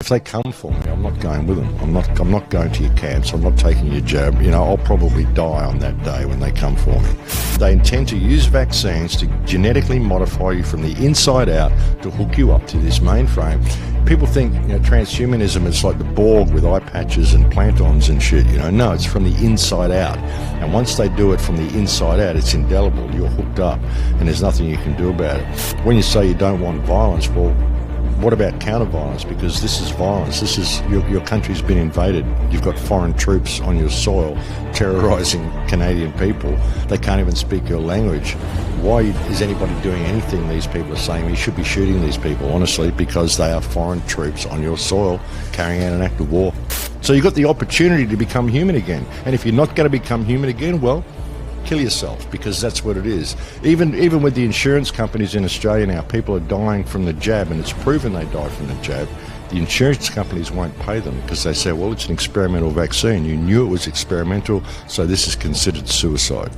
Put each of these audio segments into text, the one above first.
If they come for me, I'm not going with them. I'm not going to your camps. I'm not taking your jab. You know, I'll probably die on that day when they come for me. They intend to use vaccines to genetically modify you from the inside out to hook you up to this mainframe. People think, you know, transhumanism is like the Borg with eye patches and plantons and shit. You know, no, it's from the inside out. And once they do it from the inside out, it's indelible. You're hooked up, and there's nothing you can do about it. When you say you don't want violence, well, what about counter-violence? Because this is violence. This is your country's been invaded. You've got foreign troops on your soil terrorising Canadian people. They can't even speak your language. Why is anybody doing anything these people are saying? You should be shooting these people, honestly, because they are foreign troops on your soil carrying out an act of war. So you've got the opportunity to become human again. And if you're not going to become human again, well, kill yourself, because that's what it is. Even with the insurance companies in Australia now, people are dying from the jab, and it's proven they die from the jab. The insurance companies won't pay them because they say, well, it's an experimental vaccine. You knew it was experimental, so this is considered suicide.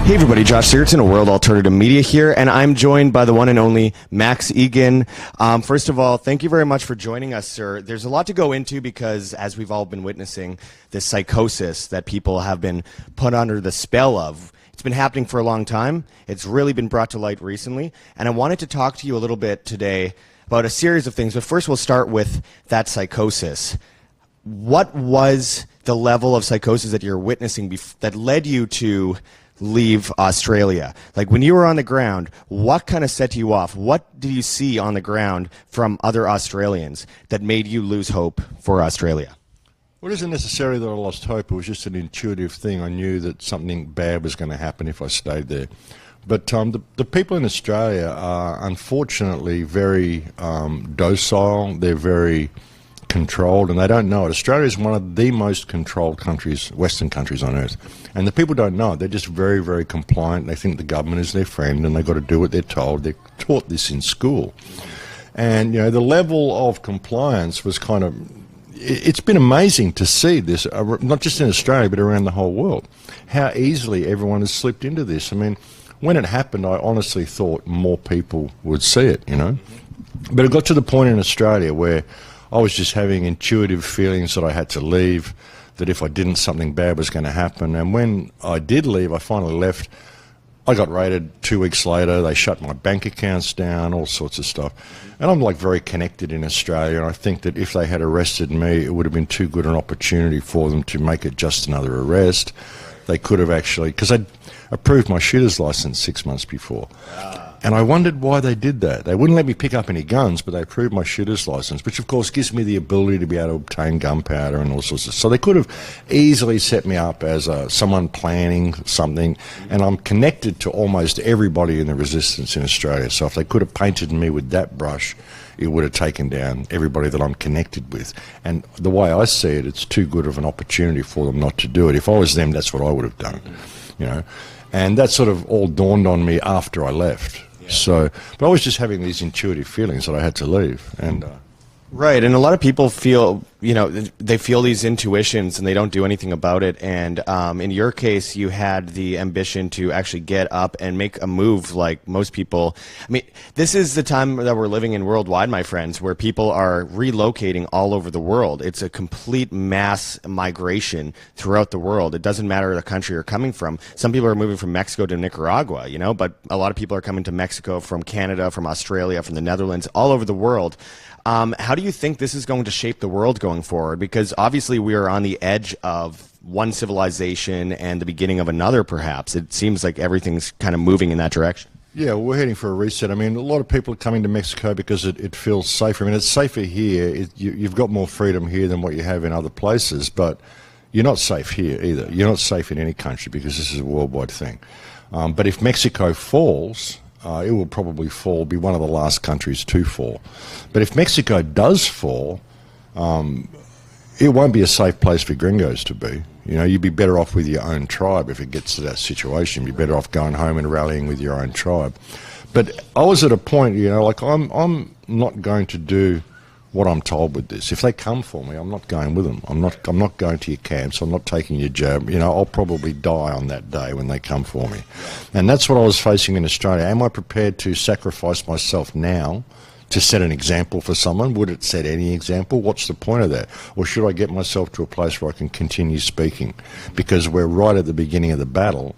Hey everybody, Josh Sigurdson of World Alternative Media here, and I'm joined by the one and only Max Igan. First of all, thank you very much for joining us, sir. There's a lot to go into because, as we've all been witnessing, this psychosis that people have been put under the spell of, it's been happening for a long time. It's really been brought to light recently, and I wanted to talk to you a little bit today about a series of things, but first we'll start with that psychosis. What was the level of psychosis that you're witnessing that led you to leave Australia? Like, when you were on the ground, what kind of set you off? What did you see on the ground from other Australians that made you lose hope for Australia? Well, it isn't necessarily that I lost hope. It was just an intuitive thing. I knew that something bad was going to happen if I stayed there. But the people in Australia are unfortunately very docile. They're very controlled, and they don't know it. Australia is one of the most controlled countries, Western countries on earth. And the people don't know it. They're just very, very compliant. They think the government is their friend, and they've got to do what they're told. They're taught this in school. And, you know, the level of compliance was kind of, it's been amazing to see this, not just in Australia, but around the whole world, how easily everyone has slipped into this. I mean, when it happened, I honestly thought more people would see it, you know. But it got to the point in Australia where I was just having intuitive feelings that I had to leave, that if I didn't, something bad was going to happen. And when I did leave, I finally left, I got raided 2 weeks later. They shut my bank accounts down, all sorts of stuff. And I'm like very connected in Australia, and I think that if they had arrested me, it would have been too good an opportunity for them to make it just another arrest. They could have actually, because I'd approved my shooter's license 6 months before. And I wondered why they did that. They wouldn't let me pick up any guns, but they approved my shooter's license, which of course gives me the ability to be able to obtain gunpowder and all sorts of stuff. So they could have easily set me up as someone planning something, and I'm connected to almost everybody in the resistance in Australia. So if they could have painted me with that brush, it would have taken down everybody that I'm connected with. And the way I see it, it's too good of an opportunity for them not to do it. If I was them, that's what I would have done, you know. And that sort of all dawned on me after I left. So, but I was just having these intuitive feelings that I had to leave. And right, and a lot of people feel, you know, they feel these intuitions and they don't do anything about it. And in your case, you had the ambition to actually get up and make a move like most people. I mean, this is the time that we're living in worldwide, my friends, where people are relocating all over the world. It's a complete mass migration throughout the world. It doesn't matter the country you're coming from. Some people are moving from Mexico to Nicaragua, you know, but a lot of people are coming to Mexico from Canada, from Australia, from the Netherlands, all over the world. How do you think this is going to shape the world going forward? Because obviously we are on the edge of one civilization and the beginning of another, perhaps. It seems like everything's kind of moving in that direction. Yeah, well, we're heading for a reset. I mean, a lot of people are coming to Mexico because it feels safer. I mean, it's safer here. You've got more freedom here than what you have in other places, but you're not safe here either. You're not safe in any country because this is a worldwide thing. But if Mexico falls, it will probably be one of the last countries to fall. But if Mexico does fall, it won't be a safe place for gringos to be. You know, you'd be better off with your own tribe if it gets to that situation. You'd be better off going home and rallying with your own tribe. But I was at a point, you know, like I'm not going to do what I'm told with this. If they come for me, I'm not going with them. I'm not going to your camps. I'm not taking your jab. You know, I'll probably die on that day when they come for me. And that's what I was facing in Australia. Am I prepared to sacrifice myself now to set an example for someone? Would it set any example? What's the point of that? Or should I get myself to a place where I can continue speaking? Because we're right at the beginning of the battle,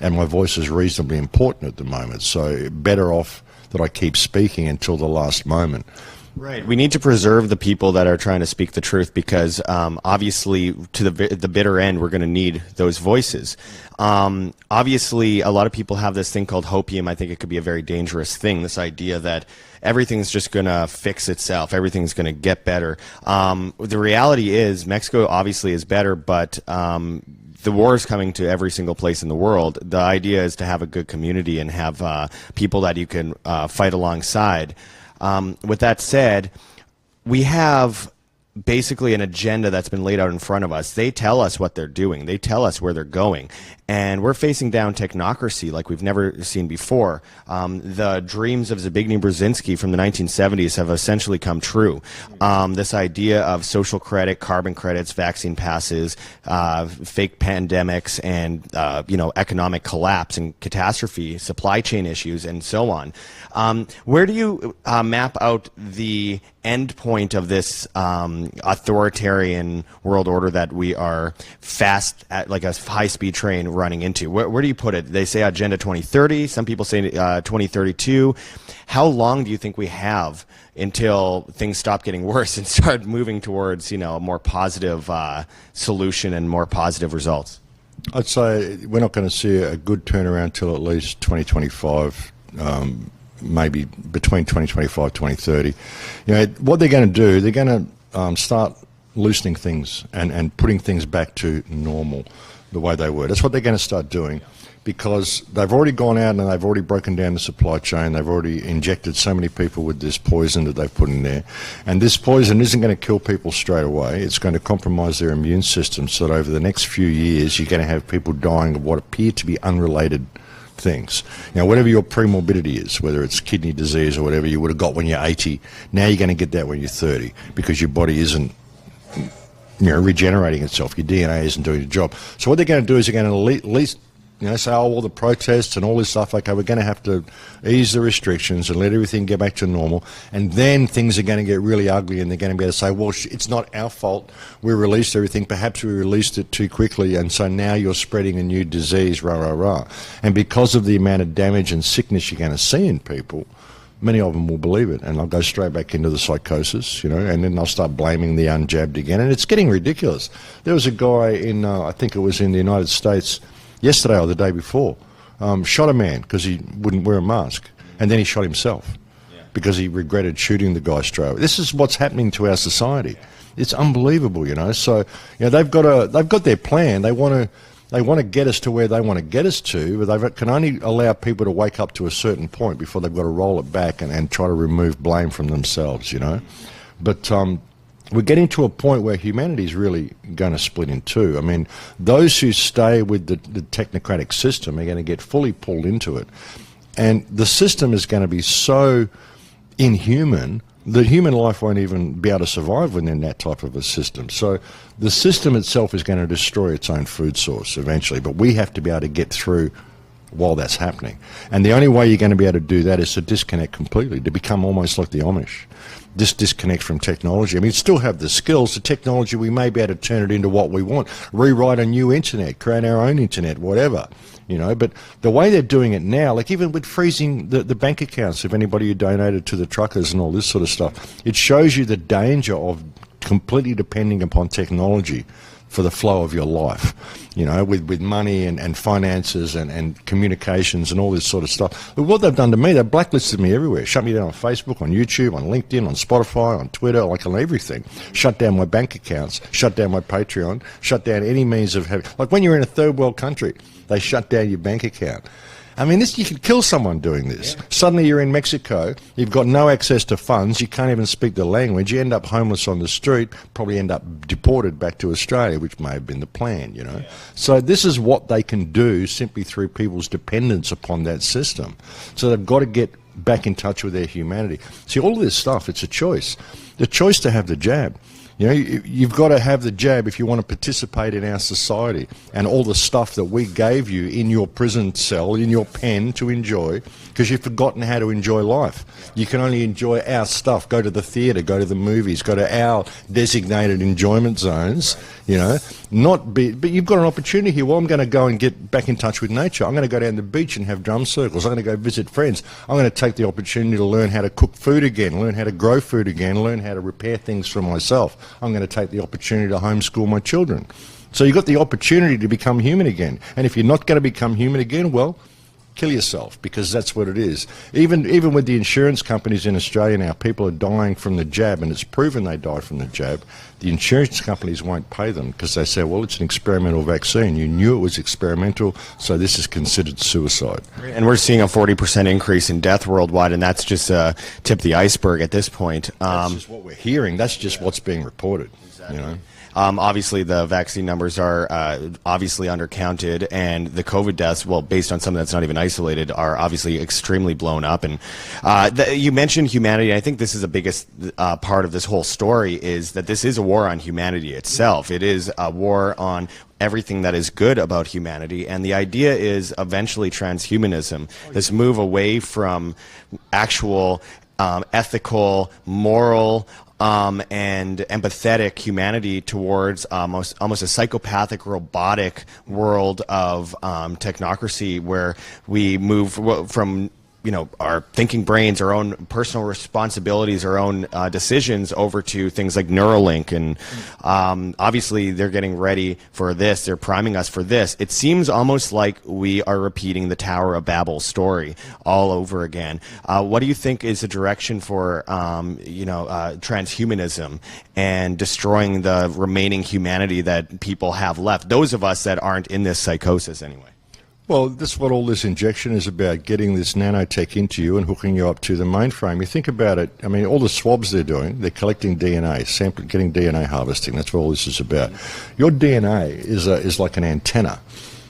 and my voice is reasonably important at the moment. So better off that I keep speaking until the last moment. Right. We need to preserve the people that are trying to speak the truth, because obviously to the bitter end, we're going to need those voices. Obviously, a lot of people have this thing called hopium. I think it could be a very dangerous thing, this idea that everything's just going to fix itself. Everything's going to get better. The reality is Mexico obviously is better, but the war is coming to every single place in the world. The idea is to have a good community and have people that you can fight alongside. With that said, we have basically an agenda that's been laid out in front of us. They tell us what they're doing. They tell us where they're going. And we're facing down technocracy like we've never seen before. The dreams of Zbigniew Brzezinski from the 1970s have essentially come true. This idea of social credit, carbon credits, vaccine passes, fake pandemics, and economic collapse and catastrophe, supply chain issues, and so on. Where do you map out the end point of this authoritarian world order that we are fast at, like a high-speed train running into? Where do you put it? They say Agenda 2030. Some people say 2032. How long do you think we have until things stop getting worse and start moving towards, a more positive solution and more positive results? I'd say we're not going to see a good turnaround till at least 2025. Maybe between 2025 2030. What they're going to do, they're going to start loosening things and putting things back to normal the way they were. That's what they're going to start doing, because they've already gone out and they've already broken down the supply chain. They've already injected so many people with this poison that they've put in there. And this poison isn't going to kill people straight away. It's going to compromise their immune system, so that over the next few years you're going to have people dying of what appear to be unrelated things. Whatever your premorbidity is, whether it's kidney disease or whatever you would have got when you're 80, now you're going to get that when you're 30, because your body isn't regenerating itself. Your DNA isn't doing the job. So what they're going to do is they're going to at least say, all the protests and all this stuff, okay, we're going to have to ease the restrictions and let everything get back to normal, and then things are going to get really ugly, and they're going to be able to say, well, it's not our fault, we released everything, perhaps we released it too quickly, and so now you're spreading a new disease, rah, rah, rah. And because of the amount of damage and sickness you're going to see in people, many of them will believe it, and they'll go straight back into the psychosis, and then they'll start blaming the unjabbed again, and it's getting ridiculous. There was a guy in, I think it was in the United States, yesterday or the day before, shot a man because he wouldn't wear a mask, and then he shot himself because he regretted shooting the guy straight away. This is what's happening to our society. It's unbelievable, So they've got their plan. They want to get us to where they want to get us to, but they can only allow people to wake up to a certain point before they've got to roll it back and try to remove blame from themselves, But we're getting to a point where humanity is really going to split in two. I mean, those who stay with the technocratic system are going to get fully pulled into it. And the system is going to be so inhuman that human life won't even be able to survive within that type of a system. So the system itself is going to destroy its own food source eventually, but we have to be able to get through while that's happening. And the only way you're going to be able to do that is to disconnect completely, to become almost like the Amish. Just disconnect from technology. I mean, still have the skills, the technology, we may be able to turn it into what we want, rewrite a new internet, create our own internet, whatever, But the way they're doing it now, like even with freezing the bank accounts of anybody who donated to the truckers and all this sort of stuff, it shows you the danger of completely depending upon technology for the flow of your life, with money and finances and communications and all this sort of stuff. But what they've done to me, they've blacklisted me everywhere. Shut me down on Facebook, on YouTube, on LinkedIn, on Spotify, on Twitter, like on everything. Shut down my bank accounts, shut down my Patreon, shut down any means of having... Like when you're in a third world country, they shut down your bank account. I mean, you could kill someone doing this. Yeah. Suddenly you're in Mexico, you've got no access to funds, you can't even speak the language, you end up homeless on the street, probably end up deported back to Australia, which may have been the plan, Yeah. So this is what they can do simply through people's dependence upon that system. So they've got to get back in touch with their humanity. See, all of this stuff, it's a choice. The choice to have the jab. You know, you've got to have the jab if you want to participate in our society. And all the stuff that we gave you in your prison cell, in your pen to enjoy, because you've forgotten how to enjoy life. You can only enjoy our stuff. Go to the theatre, go to the movies, go to our designated enjoyment zones, you know. But you've got an opportunity here. Well, I'm going to go and get back in touch with nature. I'm going to go down the beach and have drum circles. I'm going to go visit friends. I'm going to take the opportunity to learn how to cook food again, learn how to grow food again, learn how to repair things for myself. I'm going to take the opportunity to homeschool my children. So you've got the opportunity to become human again. And if you're not going to become human again, well, kill yourself, because that's what it is. Even with the insurance companies in Australia now, people are dying from the jab, and it's proven they die from the jab. The insurance companies won't pay them because they say, well, it's an experimental vaccine. You knew it was experimental, so this is considered suicide. And we're seeing a 40% increase in death worldwide, and that's just tip of the iceberg at this point. That's just what we're hearing. That's just what's being reported. Exactly. You know? Obviously, the vaccine numbers are obviously undercounted, and the COVID deaths, well, based on something that's not even isolated, are obviously extremely blown up. And you mentioned humanity. I think this is the biggest part of this whole story, is that this is a war on humanity itself. It is a war on everything that is good about humanity, and the idea is eventually transhumanism, this move away from actual ethical, moral, and empathetic humanity towards almost a psychopathic, robotic world of technocracy, where we move from our thinking brains, our own personal responsibilities, our own decisions over to things like Neuralink. And obviously they're getting ready for this. They're priming us for this. It seems almost like we are repeating the Tower of Babel story all over again. What do you think is the direction for, transhumanism and destroying the remaining humanity that people have left? Those of us that aren't in this psychosis anyway. Well, that's what all this injection is about, getting this nanotech into you and hooking you up to the mainframe. You think about it, I mean, all the swabs they're doing, they're collecting DNA, getting DNA harvesting. That's what all this is about. Your DNA is like an antenna.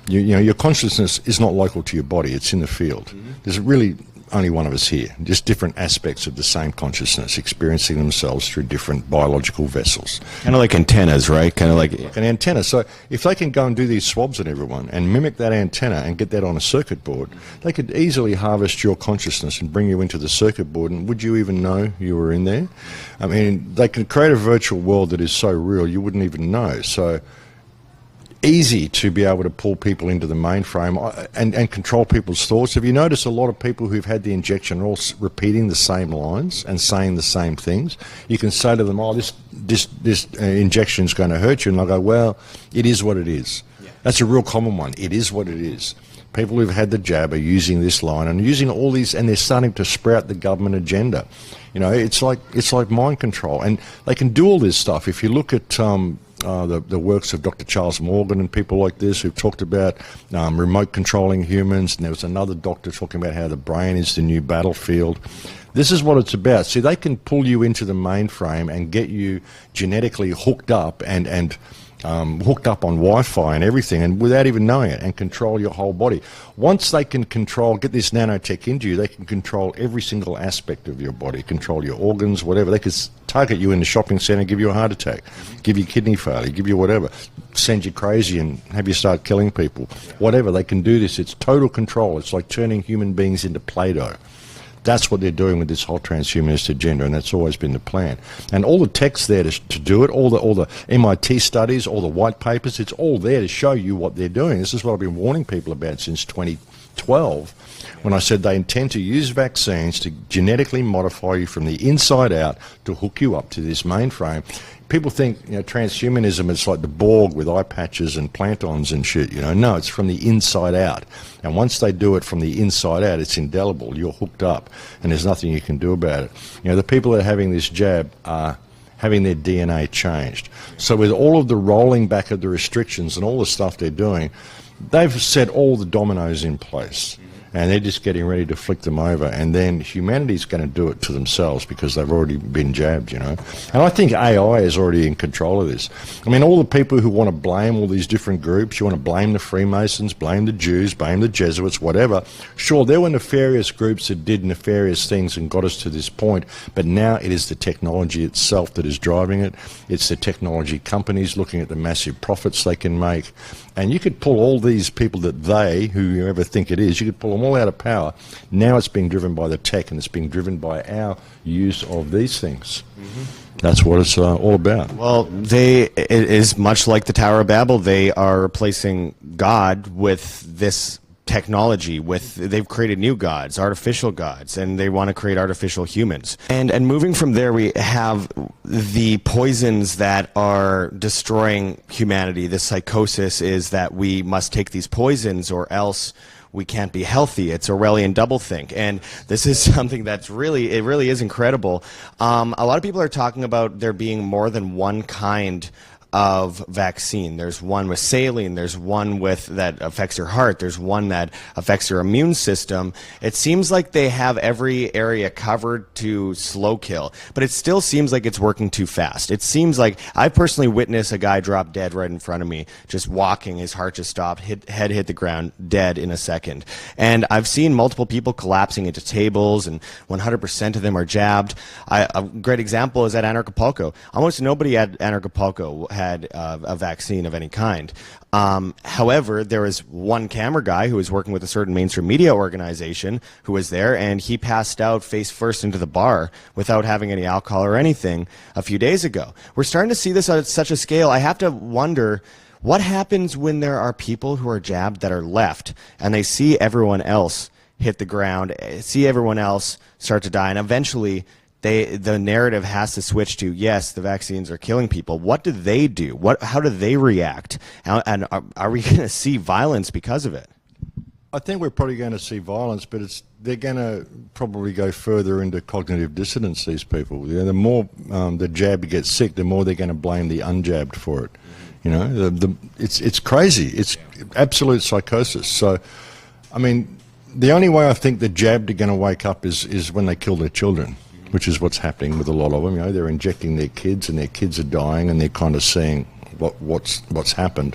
Your consciousness is not local to your body, it's in the field. Mm-hmm. There's really only one of us here, just different aspects of the same consciousness experiencing themselves through different biological vessels. Kind of like antennas, right? Kind of like an antenna. So if they can go and do these swabs on everyone and mimic that antenna and get that on a circuit board, they could easily harvest your consciousness and bring you into the circuit board, and would you even know you were in there? I mean, they can create a virtual world that is so real you wouldn't even know. So easy to be able to pull people into the mainframe and control people's thoughts. Have you noticed a lot of people who've had the injection are all repeating the same lines and saying the same things? You can say to them, oh, this injection is going to hurt you, and they'll go, well, it is what it is. Yeah. That's a real common one. It is what it is. People who've had the jab are using this line and using all these, and they're starting to sprout the government agenda. It's like mind control, and they can do all this stuff. If you look at the works of Dr. Charles Morgan and people like this who've talked about remote controlling humans, and there was another doctor talking about how the brain is the new battlefield. This is what it's about. See, they can pull you into the mainframe and get you genetically hooked up and hooked up on Wi-Fi and everything, and without even knowing it, and control your whole body. Once they can get this nanotech into you, they can control every single aspect of your body, control your organs, whatever. They could target you in the shopping centre, give you a heart attack, give you kidney failure, give you whatever, send you crazy and have you start killing people. Whatever, they can do this. It's total control. It's like turning human beings into Play-Doh. That's what they're doing with this whole transhumanist agenda, and that's always been the plan. And all the text there to do it, all the MIT studies, all the white papers, it's all there to show you what they're doing. This is what I've been warning people about since 2012, when I said they intend to use vaccines to genetically modify you from the inside out to hook you up to this mainframe. People think transhumanism is like the Borg with eye patches and plantons and shit. No, it's from the inside out. And once they do it from the inside out, it's indelible. You're hooked up, and there's nothing you can do about it. The people that are having this jab are having their DNA changed. So with all of the rolling back of the restrictions and all the stuff they're doing, they've set all the dominoes in place. and they're just getting ready to flick them over, and then humanity's going to do it to themselves because they've already been jabbed, you know. And I think AI is already in control of this. I mean, all the people who want to blame all these different groups, you want to blame the Freemasons, blame the Jews, blame the Jesuits, whatever. Sure, there were nefarious groups that did nefarious things and got us to this point, but now it is the technology itself that is driving it. It's the technology companies looking at the massive profits they can make. And you could pull all these people that whoever think it is, you could pull them all out of power. Now it's being driven by the tech, and it's being driven by our use of these things. That's what it's all about. Well, it is much like the Tower of Babel. They are replacing God with this technology. They've created new gods, artificial gods, and they want to create artificial humans. And moving from there, we have the poisons that are destroying humanity. The psychosis is that we must take these poisons or else we can't be healthy. It's Orwellian doublethink, and this is something that's really is incredible. A lot of people are talking about there being more than one kind of vaccine. There's one with saline, there's one that affects your heart, there's one that affects your immune system. It seems like they have every area covered to slow kill, but it still seems like it's working too fast. It seems like I personally witnessed a guy drop dead right in front of me, just walking, his heart just stopped, head hit the ground, dead in a second. And I've seen multiple people collapsing into tables, and 100% of them are jabbed. A great example is at Anarchapulco. Almost nobody at Anarchapulco had a vaccine of any kind. However, there was one camera guy who was working with a certain mainstream media organization who was there, and he passed out face first into the bar without having any alcohol or anything a few days ago. We're starting to see this at such a scale. I have to wonder what happens when there are people who are jabbed that are left and they see everyone else hit the ground, see everyone else start to die, and eventually the narrative has to switch to, yes, the vaccines are killing people. What do they do? How do they react? And are we going to see violence because of it? I think we're probably going to see violence, but they're going to probably go further into cognitive dissonance, these people. You know, the more the jabbed gets sick, the more they're going to blame the unjabbed for it. You know, it's crazy. It's absolute psychosis. So, I mean, the only way I think the jabbed are going to wake up is when they kill their children, which is what's happening with a lot of them. You know, they're injecting their kids, and their kids are dying, and they're kind of seeing what's happened.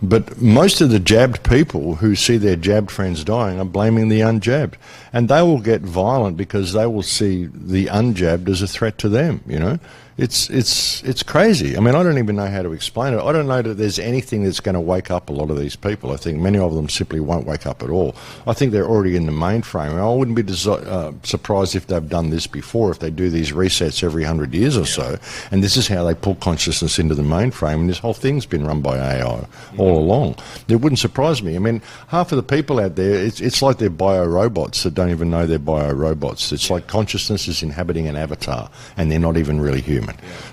But most of the jabbed people who see their jabbed friends dying are blaming the unjabbed, and they will get violent because they will see the unjabbed as a threat to them. You know, it's crazy. I mean, I don't even know how to explain it. I don't know that there's anything that's going to wake up a lot of these people. I think many of them simply won't wake up at all. I think they're already in the mainframe. I wouldn't be surprised if they've done this before, if they do these resets every 100 years or so, and this is how they pull consciousness into the mainframe, and this whole thing's been run by AI all along. It wouldn't surprise me. I mean, half of the people out there, it's like they're bio-robots that don't even know they're bio-robots. It's like consciousness is inhabiting an avatar, and they're not even really human.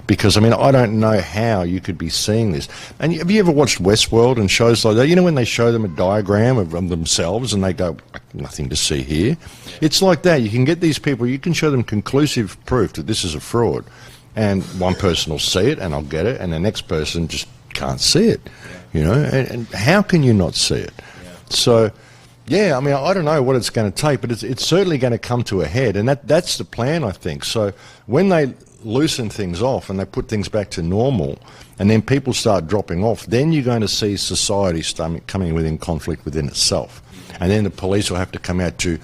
Because, I mean, I don't know how you could be seeing this. And have you ever watched Westworld and shows like that? You know, when they show them a diagram of themselves and they go, nothing to see here? It's like that. You can get these people, you can show them conclusive proof that this is a fraud. And one person will see it and I'll get it, and the next person just can't see it. You know, and how can you not see it? So, yeah, I mean, I don't know what it's going to take, but it's certainly going to come to a head, and that's the plan, I think. So when they loosen things off and they put things back to normal, and then people start dropping off, then you're going to see society coming within conflict within itself. And then the police will have to come out to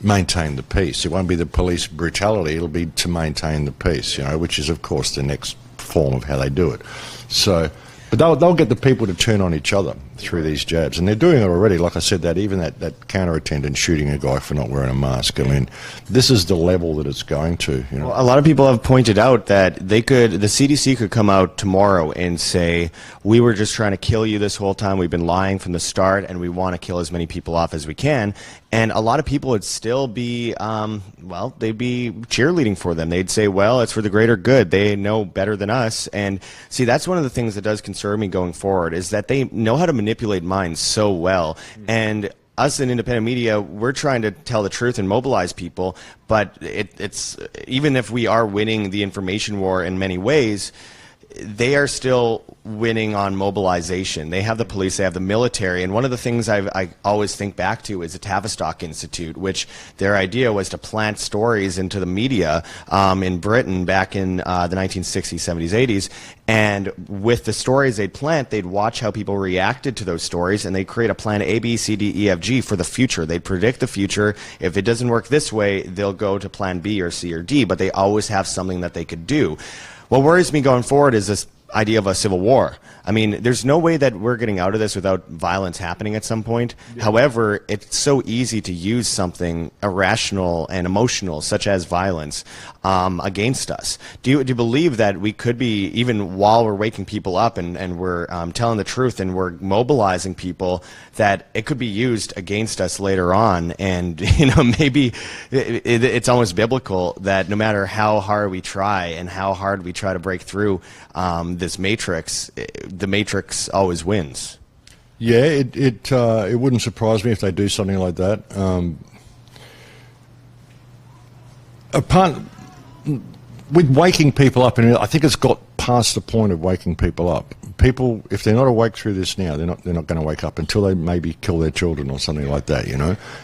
maintain the peace. It won't be the police brutality, it'll be to maintain the peace, you know, which is, of course, the next form of how they do it. So, but they'll get the people to turn on each other through these jabs, and they're doing it already. Like I said, that counter attendant shooting a guy for not wearing a mask. I mean, this is the level that it's going to. You know, well, a lot of people have pointed out that the CDC could come out tomorrow and say, we were just trying to kill you this whole time. We've been lying from the start, and we want to kill as many people off as we can. And a lot of people would still be, well, they'd be cheerleading for them. They'd say, well, it's for the greater good. They know better than us. And see, that's one of the things that does concern me going forward, is that they know how to manipulate minds so well. And us in independent media, we're trying to tell the truth and mobilize people. But it's even if we are winning the information war in many ways, they are still winning on mobilization. They have the police, they have the military, and one of the things I always think back to is the Tavistock Institute, which their idea was to plant stories into the media in Britain back in the 1960s, 70s, 80s, and with the stories they'd plant, they'd watch how people reacted to those stories, and they'd create a plan A, B, C, D, E, F, G for the future. They'd predict the future. If it doesn't work this way, they'll go to plan B or C or D, but they always have something that they could do. What worries me going forward is this idea of a civil war. I mean, there's no way that we're getting out of this without violence happening at some point. Yeah. However, it's so easy to use something irrational and emotional, such as violence, against us. Do you believe that we could be, even while we're waking people up and we're telling the truth and we're mobilizing people, that it could be used against us later on? And, maybe it's almost biblical that no matter how hard we try and how hard we try to break through this matrix, the matrix always wins. Yeah, it wouldn't surprise me if they do something like that. With waking people up, and I think it's got past the point of waking people up. People, if they're not awake through this now, they're not going to wake up until they maybe kill their children or something like that,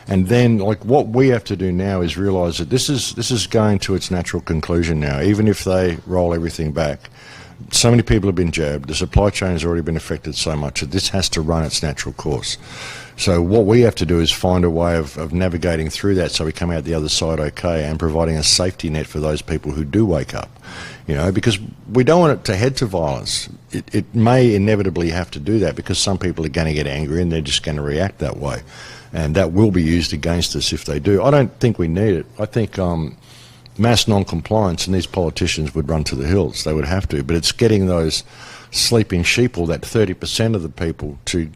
And then, like, what we have to do now is realise that this is going to its natural conclusion now, even if they roll everything back. So many people have been jabbed. The supply chain has already been affected so much that this has to run its natural course. So what we have to do is find a way of navigating through that so we come out the other side okay, and providing a safety net for those people who do wake up. Because we don't want it to head to violence. It may inevitably have to do that because some people are going to get angry and they're just going to react that way. And that will be used against us if they do. I don't think we need it. I think mass non-compliance, and these politicians would run to the hills. They would have to. But it's getting those sleeping sheeple, that 30% of the people, to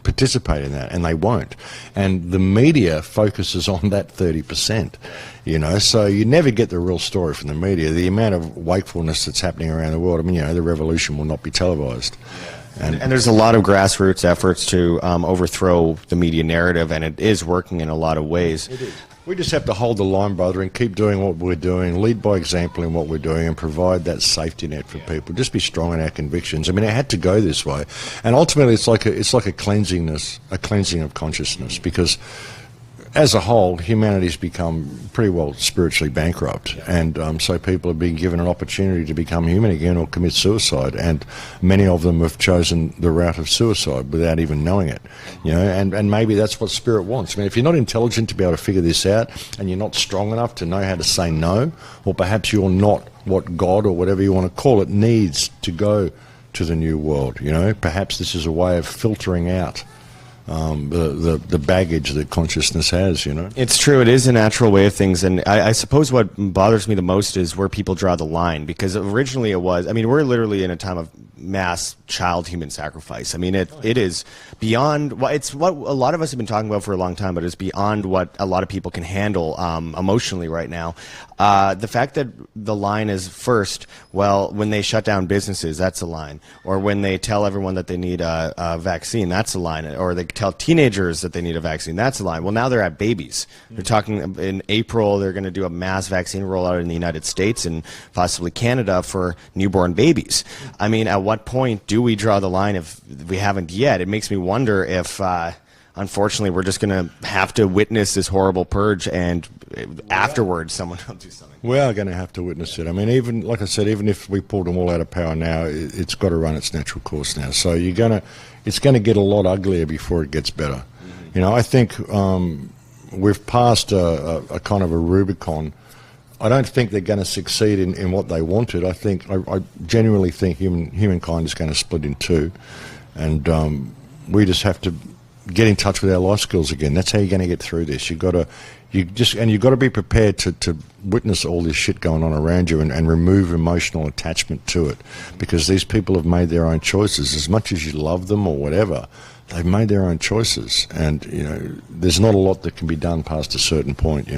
participate in that, and they won't. And the media focuses on that 30%, so you never get the real story from the media. The amount of wakefulness that's happening around the world, the revolution will not be televised. And there's a lot of grassroots efforts to overthrow the media narrative, and it is working in a lot of ways. It is. We just have to hold the line, brother, and keep doing what we're doing, lead by example in what we're doing, and provide that safety net for people. Just be strong in our convictions. I mean, it had to go this way, and ultimately, it's like a cleansing of consciousness, because as a whole, humanity's become pretty well spiritually bankrupt, and so people have been given an opportunity to become human again or commit suicide, and many of them have chosen the route of suicide without even knowing it, and maybe that's what spirit wants. I mean, if you're not intelligent to be able to figure this out, and you're not strong enough to know how to say no, or perhaps you're not what God or whatever you want to call it needs to go to the new world, perhaps this is a way of filtering out the baggage that consciousness has, It's true. It is a natural way of things, and I suppose what bothers me the most is where people draw the line, because originally it was, we're literally in a time of mass child human sacrifice. It is beyond, it's what a lot of us have been talking about for a long time, but it's beyond what a lot of people can handle emotionally right now. The fact that the line is first, well, when they shut down businesses, that's a line. Or when they tell everyone that they need a vaccine, that's a line. Or they tell teenagers that they need a vaccine, that's a line. Well, now they're at babies. They're talking in April, they're going to do a mass vaccine rollout in the United States and possibly Canada for newborn babies. At what point do we draw the line if we haven't yet? It makes me wonder if unfortunately, we're just going to have to witness this horrible purge, and afterwards, someone will do something. We are going to have to witness it. Even like I said, even if we pulled them all out of power now, it's got to run its natural course now. So it's going to get a lot uglier before it gets better. Mm-hmm. I think we've passed a kind of a Rubicon. I don't think they're going to succeed in what they wanted. I genuinely think humankind is going to split in two, and we just have to get in touch with our life skills again. That's how you're going to get through this. You've got to be prepared to witness all this shit going on around you and remove emotional attachment to it, because these people have made their own choices. As much as you love them or whatever, they've made their own choices, and there's not a lot that can be done past a certain point.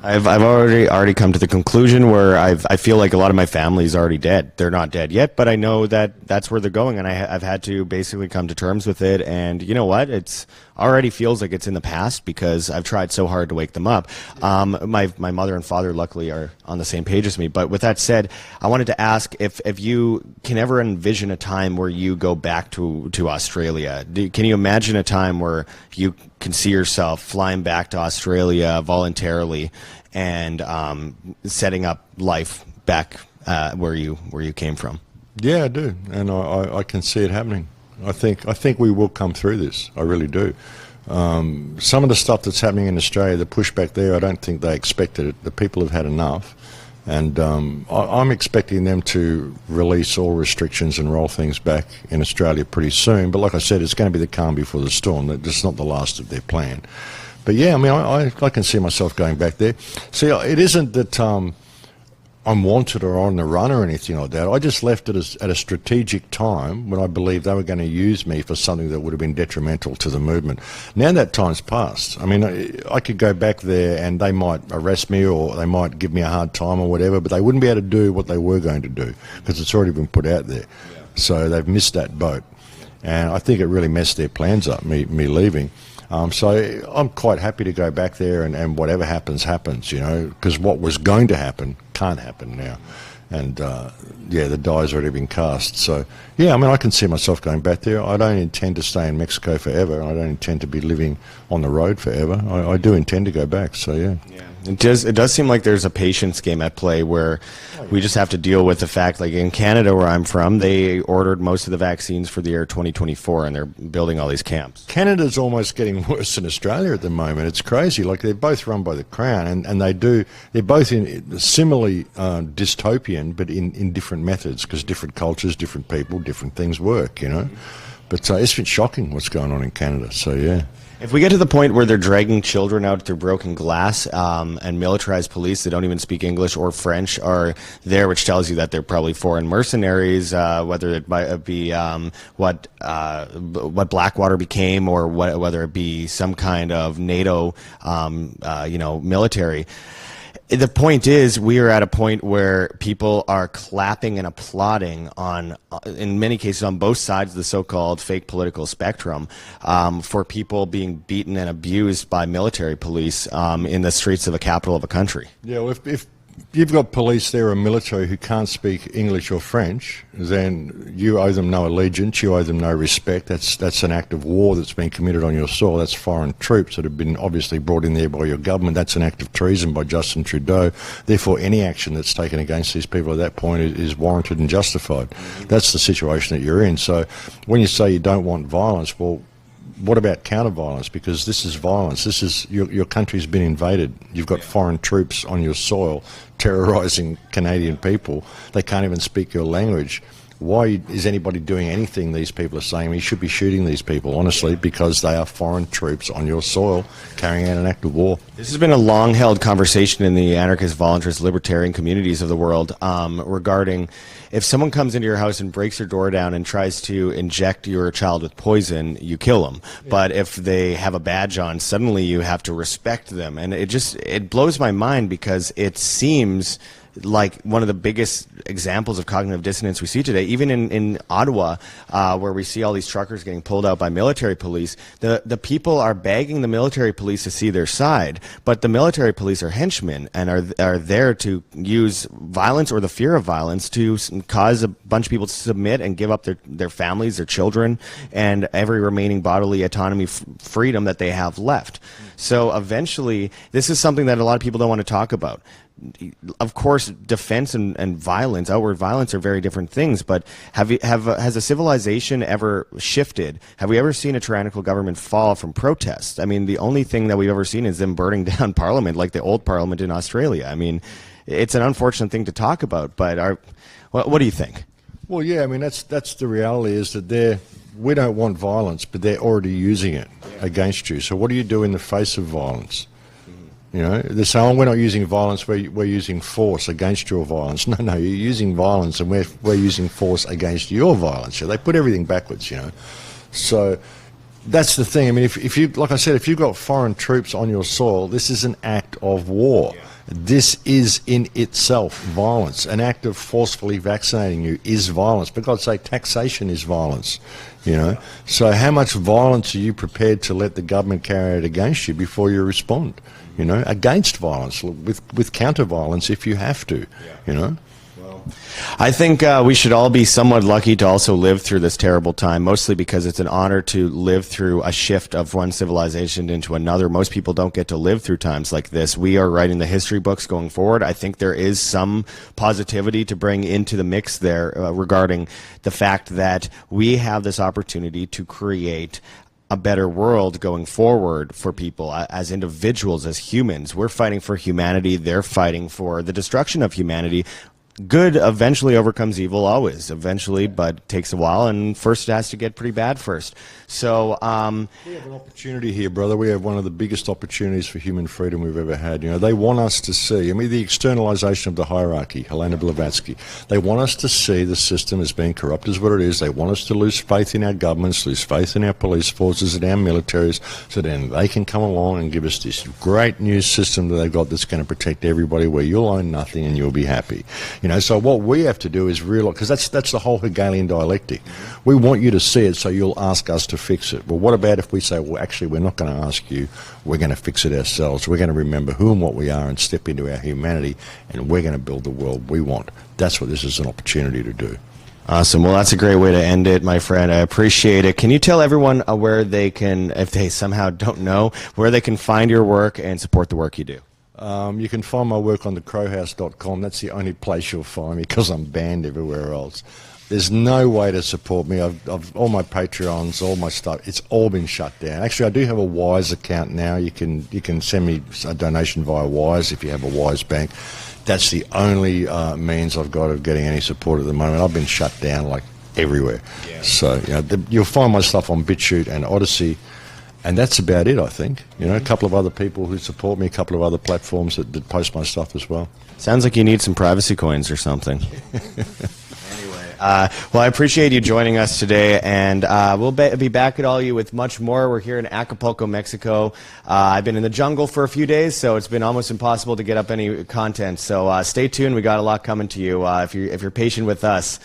I've already come to the conclusion where I feel like a lot of my family's already dead. They're not dead yet, but I know that that's where they're going, and I've had to basically come to terms with it. And you know what? It's already feels like it's in the past because I've tried so hard to wake them up. My mother and father luckily are on the same page as me. But with that said, I wanted to ask if you can ever envision a time where you go back to Australia. Can you imagine a time where you can see yourself flying back to Australia voluntarily and setting up life back where you came from? Yeah, I do, and I can see it happening. I think we will come through this. I really do. Some of the stuff that's happening in Australia, the pushback there, I don't think they expected it. The people have had enough, and I'm expecting them to release all restrictions and roll things back in Australia pretty soon. But like I said, it's going to be the calm before the storm. That's not the last of their plan. But yeah, I mean, I can see myself going back there. See, it isn't that I'm wanted or on the run or anything like that. I just left it at a strategic time when I believed they were going to use me for something that would have been detrimental to the movement. Now that time's passed. I mean, I could go back there and they might arrest me or they might give me a hard time or whatever, but they wouldn't be able to do what they were going to do because it's already been put out there. Yeah. So they've missed that boat. And I think it really messed their plans up, me leaving. So I'm quite happy to go back there and whatever happens, happens, you know, because what was going to happen can't happen now. And, yeah, the die's already been cast. So, yeah, I mean, I can see myself going back there. I don't intend to stay in Mexico forever. I don't intend to be living on the road forever. I do intend to go back, so, yeah. It does seem like there's a patience game at play where we just have to deal with the fact, like in Canada where I'm from, they ordered most of the vaccines for the year 2024 and they're building all these camps. Canada's almost getting worse than Australia at the moment. It's crazy. Like they're both run by the Crown and they're both in similarly dystopian but in different methods because different cultures, different people, different things work, you know. But it's been shocking what's going on in Canada, so yeah. If we get to the point where they're dragging children out through broken glass and militarized police that don't even speak English or French are there, which tells you that they're probably foreign mercenaries, whether it might be what Blackwater became or whether it be some kind of NATO, military. The point is, we are at a point where people are clapping and applauding on, in many cases, on both sides of the so-called fake political spectrum, for people being beaten and abused by military police in the streets of the capital of a country. Yeah, well, if you've got police there or military who can't speak English or French, then you owe them no allegiance, you owe them no respect. That's an act of war that's been committed on your soil. That's foreign troops that have been obviously brought in there by your government. That's an act of treason by Justin Trudeau. Therefore, any action that's taken against these people at that point is warranted and justified. That's the situation that you're in. So when you say you don't want violence, well, what about counter-violence? Because this is violence. This is your country's been invaded. You've got foreign troops on your soil terrorising Canadian people. They can't even speak your language. Why is anybody doing anything these people are saying? We should be shooting these people, honestly, because they are foreign troops on your soil carrying out an act of war. This has been a long-held conversation in the anarchist, voluntarist, libertarian communities of the world regarding if someone comes into your house and breaks your door down and tries to inject your child with poison, you kill them. Yeah. But if they have a badge on, suddenly you have to respect them. And it blows my mind because it seems like one of the biggest examples of cognitive dissonance we see today, even in Ottawa, where we see all these truckers getting pulled out by military police. The people are begging the military police to see their side, but the military police are henchmen and are there to use violence or the fear of violence to cause a bunch of people to submit and give up their families, their children, and every remaining bodily autonomy, freedom that they have left. So eventually, this is something that a lot of people don't want to talk about. Of course, defense and violence, outward violence, are very different things. But has a civilization ever shifted? Have we ever seen a tyrannical government fall from protests? I mean, the only thing that we've ever seen is them burning down Parliament, like the old Parliament in Australia. I mean, it's an unfortunate thing to talk about. But what do you think? Well, yeah, I mean, that's the reality is that we don't want violence, but they're already using it against you. So what do you do in the face of violence? You know, they say, oh, we're not using violence, we're using force against your violence. No, you're using violence and we're using force against your violence. So they put everything backwards, you know. So that's the thing. I mean, if you, like I said, if you've got foreign troops on your soil, this is an act of war. This is in itself violence. An act of forcefully vaccinating you is violence. For God's sake, taxation is violence. You know, so how much violence are you prepared to let the government carry out against you before you respond? You know, against violence, with counter violence if you have to. You know. I think we should all be somewhat lucky to also live through this terrible time, mostly because it's an honor to live through a shift of one civilization into another. Most people don't get to live through times like this. We are writing the history books going forward. I think there is some positivity to bring into the mix there regarding the fact that we have this opportunity to create a better world going forward for people as individuals, as humans. We're fighting for humanity. They're fighting for the destruction of humanity. Good eventually overcomes evil, always, eventually, but it takes a while, and first it has to get pretty bad first. So we have an opportunity here, brother. We have one of the biggest opportunities for human freedom we've ever had. You know, they want us to see, I mean, the externalization of the hierarchy, Helena Blavatsky. They want us to see the system as being corrupt as what it is. They want us to lose faith in our governments, lose faith in our police forces and our militaries, so then they can come along and give us this great new system that they've got that's going to protect everybody, where you'll own nothing and you'll be happy. You know, so what we have to do is realize, because that's the whole Hegelian dialectic. We want you to see it, so you'll ask us to fix it. Well, what about if we say, well, actually, we're not going to ask you, we're going to fix it ourselves. We're going to remember who and what we are and step into our humanity, and we're going to build the world we want. That's what this is an opportunity to do. Awesome. Well, that's a great way to end it, my friend. I appreciate it. Can you tell everyone where they can, if they somehow don't know, where they can find your work and support the work you do? You can find my work on thecrowhouse.com. That's the only place you'll find me, because I'm banned everywhere else. There's no way to support me. I've all my Patreons, all my stuff, it's all been shut down. Actually, I do have a Wise account now. You can send me a donation via Wise if you have a Wise bank. That's the only means I've got of getting any support at the moment. I've been shut down like everywhere. Yeah. So you know, you'll find my stuff on BitChute and Odyssey. And that's about it, I think. You know, a couple of other people who support me, a couple of other platforms that post my stuff as well. Sounds like you need some privacy coins or something. Well, I appreciate you joining us today, and we'll be back at all you with much more. We're here in Acapulco, Mexico. I've been in the jungle for a few days, so it's been almost impossible to get up any content. So stay tuned. We got a lot coming to you if you're patient with us.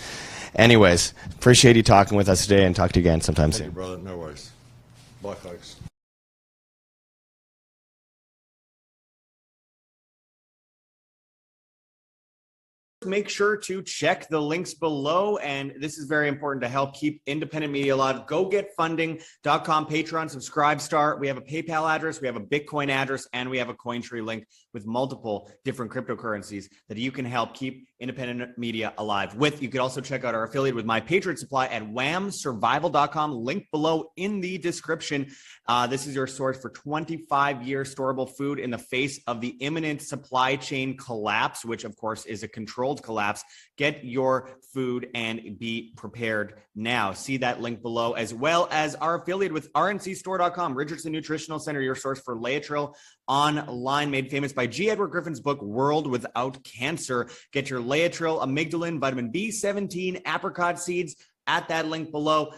Anyways, appreciate you talking with us today, and talk to you again sometime soon. Thank you, brother. No worries. Bye, folks. Make sure to check the links below, and this is very important to help keep independent media alive. GoGetFunding.com, Patreon, Subscribestar. We have a PayPal address, we have a Bitcoin address, and we have a Cointree link with multiple different cryptocurrencies that you can help keep independent media alive with. You could also check out our affiliate with My Patriot Supply at whamsurvival.com, link below in the description. This is your source for 25-year storable food in the face of the imminent supply chain collapse, which of course is a controlled collapse. Get your food and be prepared now. See that link below, as well as our affiliate with rncstore.com, Richardson Nutritional Center, your source for Laetrile online, made famous by G. Edward Griffin's book, World Without Cancer. Get your Laetrile, amygdalin, vitamin B17, apricot seeds at that link below.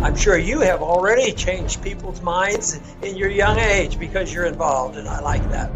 I'm sure you have already changed people's minds in your young age because you're involved, and I like that.